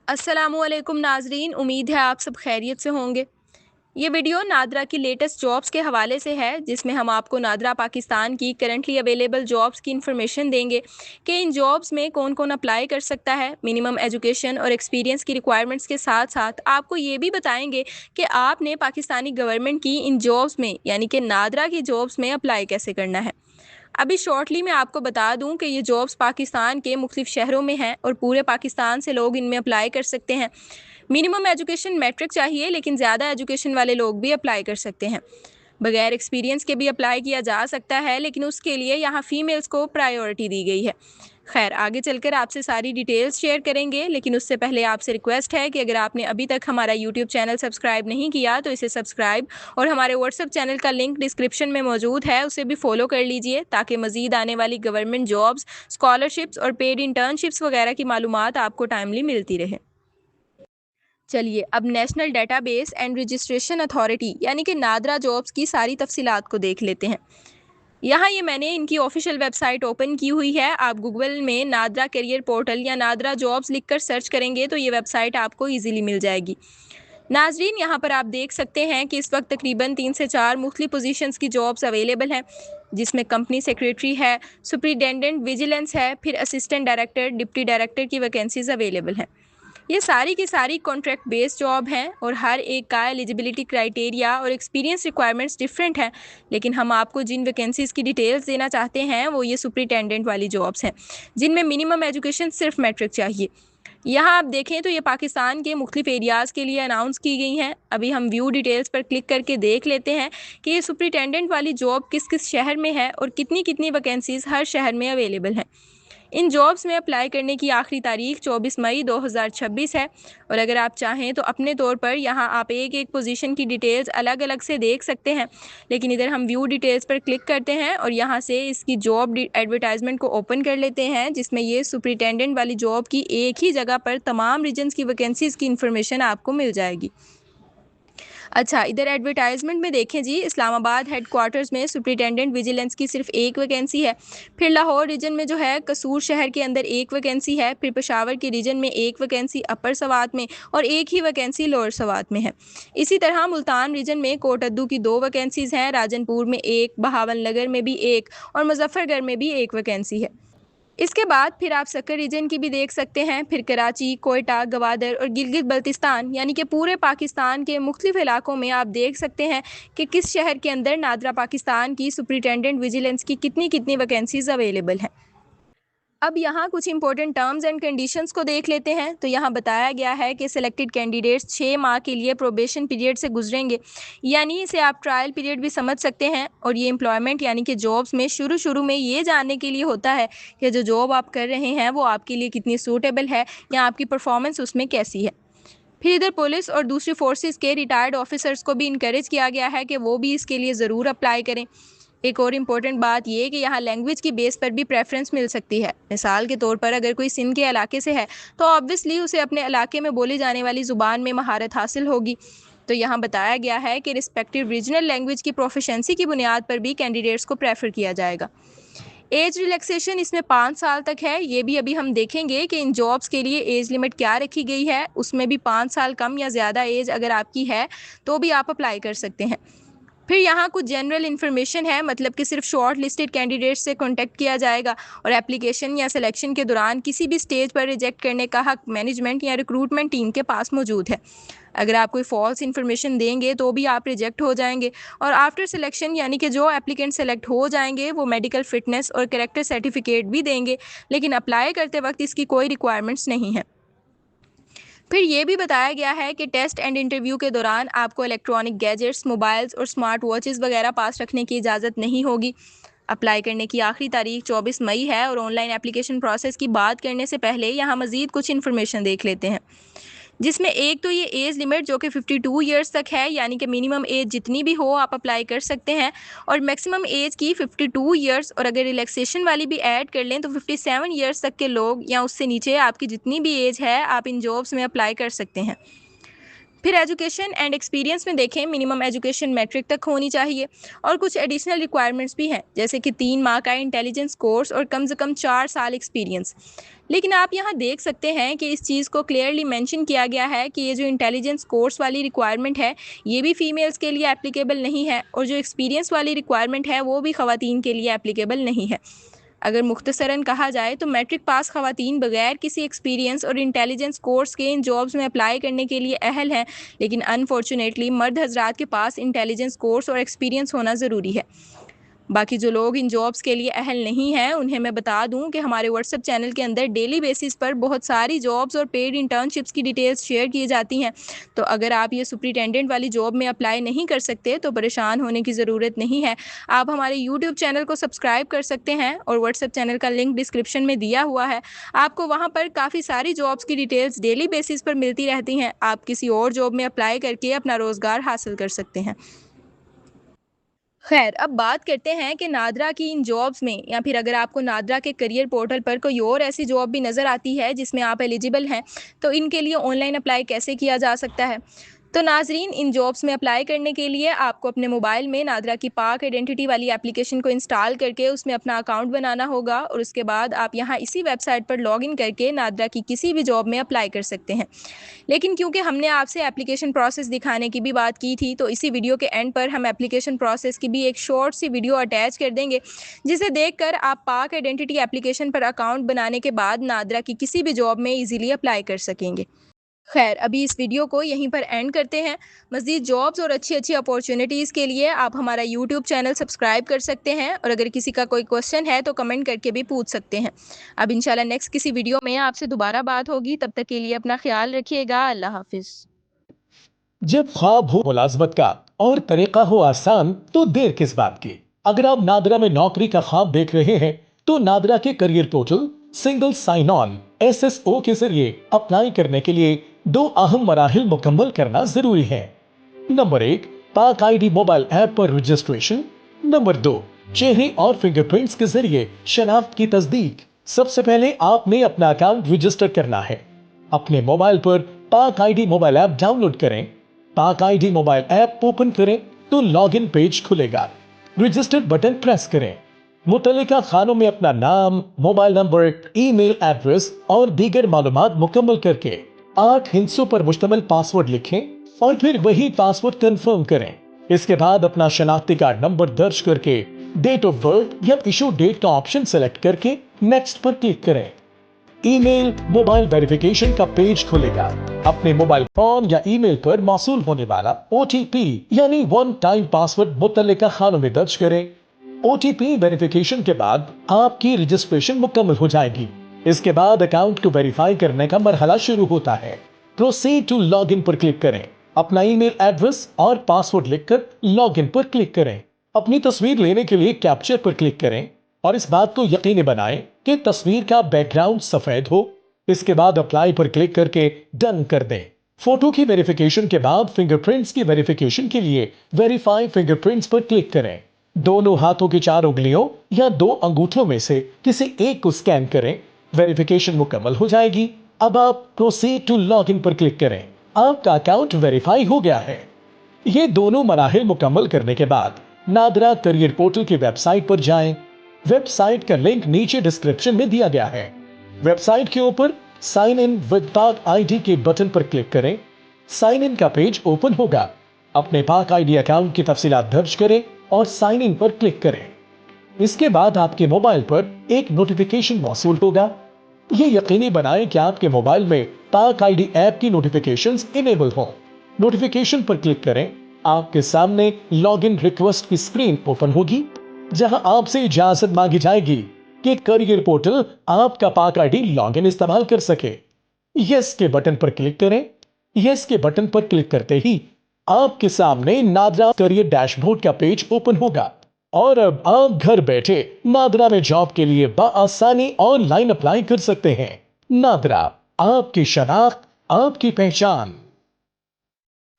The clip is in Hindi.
अस्सलामुअलैकुम नाजरीन, उम्मीद है आप सब खैरियत से होंगे। ये वीडियो नादरा की लेटेस्ट जॉब्स के हवाले से है, जिसमें हम आपको नादरा पाकिस्तान की करंटली अवेलेबल जॉब्स की इन्फॉर्मेशन देंगे कि इन जॉब्स में कौन कौन अप्लाई कर सकता है। मिनिमम एजुकेशन और एक्सपीरियंस की रिक्वायरमेंट्स के साथ साथ आपको ये भी बताएंगे कि आपने पाकिस्तानी गवर्नमेंट की इन जॉब्स में यानी कि नादरा की जॉब्स में अप्लाई कैसे करना है। अभी शॉर्टली मैं आपको बता दूं कि ये जॉब्स पाकिस्तान के मुख्तलिफ शहरों में हैं और पूरे पाकिस्तान से लोग इनमें अप्लाई कर सकते हैं। मिनिमम एजुकेशन मैट्रिक चाहिए, लेकिन ज़्यादा एजुकेशन वाले लोग भी अप्लाई कर सकते हैं। बगैर एक्सपीरियंस के भी अप्लाई किया जा सकता है, लेकिन उसके लिए यहाँ फ़ीमेल्स को प्रायोरिटी दी गई है। खैर, आगे चलकर आपसे सारी डिटेल्स शेयर करेंगे, लेकिन उससे पहले आपसे रिक्वेस्ट है कि अगर आपने अभी तक हमारा यूट्यूब चैनल सब्सक्राइब नहीं किया तो इसे सब्सक्राइब और हमारे व्हाट्सएप चैनल का लिंक डिस्क्रिप्शन में मौजूद है, उसे भी फॉलो कर लीजिए ताकि मज़ीद आने वाली गवर्नमेंट जॉब्स, स्कॉलरशिप्स और पेड इंटर्नशिप्स वगैरह की मालूमात आपको टाइमली मिलती रहे। चलिए अब national database and registration authority यानी कि नादरा जॉब्स की सारी तफसीलात को देख लेते हैं। यहाँ ये मैंने इनकी ऑफिशियल वेबसाइट ओपन की हुई है। आप गूगल में नादरा करियर पोर्टल या नादरा जॉब्स लिखकर सर्च करेंगे तो ये वेबसाइट आपको ईजिली मिल जाएगी। नाजरीन, यहाँ पर आप देख सकते हैं कि इस वक्त तकरीबन 3 से 4 मुख्तलिफ पोजीशंस की जॉब्स अवेलेबल हैं, जिसमें कंपनी सेक्रेटरी है, सुपरिटेंडेंट विजिलेंस है, फिर असिस्टेंट डायरेक्टर, डिप्टी डायरेक्टर की वैकेंसीज अवेलेबल हैं। ये सारी की सारी कॉन्ट्रैक्ट बेस्ड जॉब हैं और हर एक का एलिजिबिलिटी क्राइटेरिया और एक्सपीरियंस रिक्वायरमेंट्स डिफरेंट हैं, लेकिन हम आपको जिन वैकेंसीज़ की डिटेल्स देना चाहते हैं वो ये सुपरिटेंडेंट वाली जॉब्स हैं, जिनमें मिनिमम एजुकेशन सिर्फ मैट्रिक चाहिए। यहाँ आप देखें तो ये पाकिस्तान के मुख्तलिफ एरियाज़ के लिए अनाउंस की गई हैं। अभी हम व्यू डिटेल्स पर क्लिक करके देख लेते हैं कि ये सुपरिटेंडेंट वाली जॉब किस किस शहर में है और कितनी कितनी वैकेंसीज़ हर शहर में अवेलेबल हैं। इन जॉब्स में अप्लाई करने की आखिरी तारीख 24 मई 2026 है और अगर आप चाहें तो अपने तौर पर यहाँ आप एक एक पोजीशन की डिटेल्स अलग अलग से देख सकते हैं, लेकिन इधर हम व्यू डिटेल्स पर क्लिक करते हैं और यहाँ से इसकी जॉब एडवर्टाइजमेंट को ओपन कर लेते हैं, जिसमें ये सुपरिटेंडेंट वाली जॉब की एक ही जगह पर तमाम रीजन्स की वैकेंसीज़ की इन्फॉर्मेशन आपको मिल जाएगी। अच्छा, इधर एडवर्टाइजमेंट में देखें जी, इस्लामाबाद हेडक्वार्टर्स में सुपरिटेंडेंट विजिलेंस की सिर्फ एक वैकेंसी है। फिर लाहौर रीजन में जो है कसूर शहर के अंदर एक वैकेंसी है। फिर पेशावर के रीजन में एक वैकेंसी अपर सवात में और एक ही वैकेंसी लोअर सवात में है। इसी तरह मुल्तान रीजन में कोटद्दू की 2 वैकेंसीज़ हैं, राजनपुर में 1, बहावल नगर में भी 1 और मुजफ्फरगढ़ में भी 1 वैकेंसी है। इसके बाद फिर आप सक्कर रीजन की भी देख सकते हैं। फिर कराची, कोयटा, गवादर और गिलगित बल्तिस्तान यानी कि पूरे पाकिस्तान के मुख्तलिफ इलाकों में आप देख सकते हैं कि किस शहर के अंदर नादरा पाकिस्तान की सुपरिटेंडेंट विजिलेंस की कितनी कितनी वैकेंसीज अवेलेबल हैं। अब यहाँ कुछ इंपॉर्टेंट टर्म्स एंड कंडीशंस को देख लेते हैं। तो यहाँ बताया गया है कि सिलेक्टेड कैंडिडेट्स 6 माह के लिए प्रोबेशन पीरियड से गुजरेंगे, यानी इसे आप ट्रायल पीरियड भी समझ सकते हैं। और ये एम्प्लॉयमेंट यानी कि जॉब्स में शुरू में ये जानने के लिए होता है कि जो जॉब आप कर रहे हैं वो आपके लिए कितनी सूटेबल है या आपकी परफॉर्मेंस उसमें कैसी है। फिर इधर पुलिस और दूसरी फोर्सेस के रिटायर्ड ऑफिसर्स को भी इनकरेज किया गया है कि वो भी इसके लिए ज़रूर अप्लाई करें। एक और इम्पोर्टेंट बात ये कि यहाँ लैंग्वेज की बेस पर भी प्रेफरेंस मिल सकती है। मिसाल के तौर पर अगर कोई सिंध के इलाके से है तो ऑब्वियसली उसे अपने इलाके में बोली जाने वाली ज़ुबान में महारत हासिल होगी। तो यहाँ बताया गया है कि रिस्पेक्टिव रीजनल लैंग्वेज की प्रोफिशेंसी की बुनियाद पर भी कैंडिडेट्स को प्रेफर किया जाएगा। एज रिलैक्सेशन इसमें 5 साल तक है। ये भी अभी हम देखेंगे कि इन जॉब्स के लिए एज लिमिट क्या रखी गई है, उसमें भी 5 साल कम या ज़्यादा एज अगर आपकी है तो भी आप अप्लाई कर सकते हैं। फिर यहाँ कुछ जनरल इन्फॉर्मेशन है, मतलब कि सिर्फ शॉर्ट लिस्टेड कैंडिडेट्स से कॉन्टैक्ट किया जाएगा और एप्लीकेशन या सिलेक्शन के दौरान किसी भी स्टेज पर रिजेक्ट करने का हक मैनेजमेंट या रिक्रूटमेंट टीम के पास मौजूद है। अगर आप कोई फॉल्स इन्फॉर्मेशन देंगे तो भी आप रिजेक्ट हो जाएंगे। और आफ्टर सिलेक्शन यानी कि जो एप्लीकेंट सेलेक्ट हो जाएंगे वो मेडिकल फिटनेस और कैरेक्टर सर्टिफिकेट भी देंगे, लेकिन अप्लाई करते वक्त इसकी कोई रिक्वायरमेंट्स नहीं है। फिर ये भी बताया गया है कि टेस्ट एंड इंटरव्यू के दौरान आपको इलेक्ट्रॉनिक गैजेट्स, मोबाइल्स और स्मार्ट वॉचेस वगैरह पास रखने की इजाज़त नहीं होगी। अप्लाई करने की आखिरी तारीख 24 मई है और ऑनलाइन एप्लीकेशन प्रोसेस की बात करने से पहले यहाँ मज़ीद कुछ इन्फॉर्मेशन देख लेते हैं, जिसमें एक तो ये एज लिमिट जो कि 52 ईयर्स तक है, यानी कि मिनिमम एज जितनी भी हो आप अप्लाई कर सकते हैं, और मैक्सिमम एज की 52 ईयर्स, और अगर रिलैक्सेशन वाली भी ऐड कर लें तो 57 ईयर्स तक के लोग या उससे नीचे आपकी जितनी भी एज है आप इन जॉब्स में अप्लाई कर सकते हैं। फिर एजुकेशन एंड एक्सपीरियंस में देखें, मिनिमम एजुकेशन मैट्रिक तक होनी चाहिए और कुछ एडिशनल रिक्वायरमेंट्स भी हैं, जैसे कि 3 माह का इंटेलिजेंस कोर्स और कम से कम 4 साल एक्सपीरियंस। लेकिन आप यहाँ देख सकते हैं कि इस चीज़ को क्लियरली मेंशन किया गया है कि ये जो इंटेलिजेंस कोर्स वाली रिक्वायरमेंट है, ये भी फीमेल्स के लिए एप्लीकेबल नहीं है, और जो एक्सपीरियंस वाली रिक्वायरमेंट है वो भी ख़वातीन के लिए एप्लीकेबल नहीं है। अगर मुख्तसरन कहा जाए तो मैट्रिक पास ख़वातीन बगैर किसी एक्सपीरियंस और इंटेलिजेंस कोर्स के इन जॉब्स में अप्लाई करने के लिए अहल हैं, लेकिन अनफॉर्चुनेटली मर्द हजरात के पास इंटेलिजेंस कोर्स और एक्सपीरियंस होना ज़रूरी है। बाकी जो लोग इन जॉब्स के लिए अहल नहीं हैं, उन्हें मैं बता दूं कि हमारे व्हाट्सएप चैनल के अंदर डेली बेसिस पर बहुत सारी जॉब्स और पेड इंटर्नशिप्स की डिटेल्स शेयर की जाती हैं। तो अगर आप ये सुपरिटेंडेंट वाली जॉब में अप्लाई नहीं कर सकते तो परेशान होने की ज़रूरत नहीं है। आप हमारे यूट्यूब चैनल को सब्सक्राइब कर सकते हैं और व्हाट्सएप चैनल का लिंक डिस्क्रिप्शन में दिया हुआ है। आपको वहाँ पर काफ़ी सारी जॉब्स की डिटेल्स डेली बेसिस पर मिलती रहती हैं। आप किसी और जॉब में अप्लाई करके अपना रोज़गार हासिल कर सकते हैं। खैर, अब बात करते हैं कि नादरा की इन जॉब्स में, या फिर अगर आपको नादरा के करियर पोर्टल पर कोई और ऐसी जॉब भी नज़र आती है जिसमें आप एलिजिबल हैं, तो इनके लिए ऑनलाइन अप्लाई कैसे किया जा सकता है। तो नाजरीन, इन जॉब्स में अप्लाई करने के लिए आपको अपने मोबाइल में नादरा की पाक आइडेंटिटी वाली एप्लीकेशन को इंस्टॉल करके उसमें अपना अकाउंट बनाना होगा, और उसके बाद आप यहाँ इसी वेबसाइट पर लॉगिन करके नादरा की किसी भी जॉब में अप्लाई कर सकते हैं। लेकिन क्योंकि हमने आपसे एप्लीकेशन प्रोसेस दिखाने की भी बात की थी, तो इसी वीडियो के एंड पर हम एप्लीकेशन प्रोसेस की भी एक शॉर्ट सी वीडियो अटैच कर देंगे, जिसे देखकर आप पाक आइडेंटिटी एप्लीकेशन पर अकाउंट बनाने के बाद नादरा की किसी भी जॉब में इजीली अप्लाई कर सकेंगे। खैर, अभी इस वीडियो को यहीं पर एंड करते हैं। मज़ीद जॉब्स और अच्छी अच्छी अपॉर्चुनिटीज़ के लिए आप हमारा यूट्यूब चैनल सब्सक्राइब कर सकते हैं, और अगर किसी का कोई क्वेश्चन है तो कमेंट करके भी पूछ सकते हैं। अब इंशाल्लाह नेक्स्ट किसी वीडियो में आपसे दोबारा बात होगी। तब तक के लिए अपना ख्याल रखिएगा। अल्लाह हाफिज़। जब ख्वाब हो मुलाजमत का और तरीका हो आसान, तो देर किस बात की। अगर आप नादरा में नौकरी का ख्वाब देख रहे हैं तो नादरा के career portal single sign on SSO के जरिए अप्लाई करने के लिए 2 अहम मराहिल मुकम्मल करना जरूरी है। नंबर 1, पाक ID मोबाइल ऐप पर रजिस्ट्रेशन। नंबर 2, चेहरे और फिंगरप्रिंट्स के जरिए शनाख्त की तस्दीक। सबसे पहले आपने अपना अकाउंट रजिस्टर करना है। अपने मोबाइल पर पाक ID मोबाइल ऐप डाउनलोड करें। पाक ID मोबाइल ऐप ओपन करें तो लॉगिन पेज खुलेगा। रजिस्टर बटन प्रेस करें। मुतल्लिका खानों में अपना नाम, मोबाइल नंबर, ईमेल एड्रेस और दीगर मालूमात मुकम्मल करके 8 हिस्सों पर मुश्तमिल पासवर्ड लिखें और फिर वही पासवर्ड कंफर्म करें। इसके बाद अपना शनाख्ती कार्ड नंबर दर्ज करके डेट ऑफ बर्थ या इशू डेट का ऑप्शन सेलेक्ट करके नेक्स्ट पर क्लिक करें। ईमेल मोबाइल वेरिफिकेशन का पेज खुलेगा। अपने मोबाइल फोन या ईमेल पर मौसूल होने वाला OTP यानी वन टाइम पासवर्ड मुतल्लिका खानों में दर्ज करें। OTP वेरिफिकेशन के बाद आपकी रजिस्ट्रेशन मुकम्मल हो जाएगी। इसके बाद अकाउंट को वेरीफाई करने का मरहला शुरू होता है। प्रोसीड टू लॉगिन पर क्लिक करें। अपना ईमेल एड्रेस और पासवर्ड लिखकर लॉगिन पर क्लिक करें। अपनी तस्वीर लेने के लिए कैप्चर पर क्लिक करें और इस बात को यकीनी बनाएं कि तस्वीर का बैकग्राउंड सफेद हो। इसके बाद अप्लाई पर क्लिक करके डन कर दें। फोटो की वेरिफिकेशन के बाद फिंगरप्रिंट्स की वेरिफिकेशन के लिए वेरीफाई फिंगरप्रिंट्स पर क्लिक करें। दोनों हाथों की 4 उंगलियों या 2 अंगूठों में से किसी एक को स्कैन करें। वेरिफिकेशन मुकम्मल हो जाएगी। अब आप प्रोसीड टू लॉगिन पर क्लिक करें। आपका अकाउंट वेरीफाई हो गया है। ये दोनों मराहिल मुकम्मल करने के बाद नादरा करियर पोर्टल की वेबसाइट पर जाएं। वेबसाइट का लिंक नीचे डिस्क्रिप्शन में दिया गया है। वेबसाइट के ऊपर साइन इन विद पाक ID के बटन पर क्लिक करें। साइन इन का पेज ओपन होगा। अपने पाक ID अकाउंट की तफसीलात दर्ज करें और साइन इन पर क्लिक करें। इसके बाद आपके मोबाइल पर एक नोटिफिकेशन मौसूल होगा। ये यकीनी बनाएं कि आपके मोबाइल में पाक ID ऐप की नोटिफिकेशंस इनेबल हों। नोटिफिकेशन पर क्लिक करें। आपके सामने लॉगिन रिक्वेस्ट की स्क्रीन ओपन होगी, जहां आपसे इजाजत मांगी जाएगी कि करियर पोर्टल आपका पाक ID लॉगिन इस्तेमाल कर सके। यस के बटन पर क्लिक करें। यस के बटन पर क्लिक करते ही आपके सामने नादरा करियर डैशबोर्ड का पेज ओपन होगा और अब आप घर बैठे नादरा में जॉब के लिए बआसानी ऑनलाइन अप्लाई कर सकते हैं। नादरा, आपकी शनाख्त, आपकी पहचान।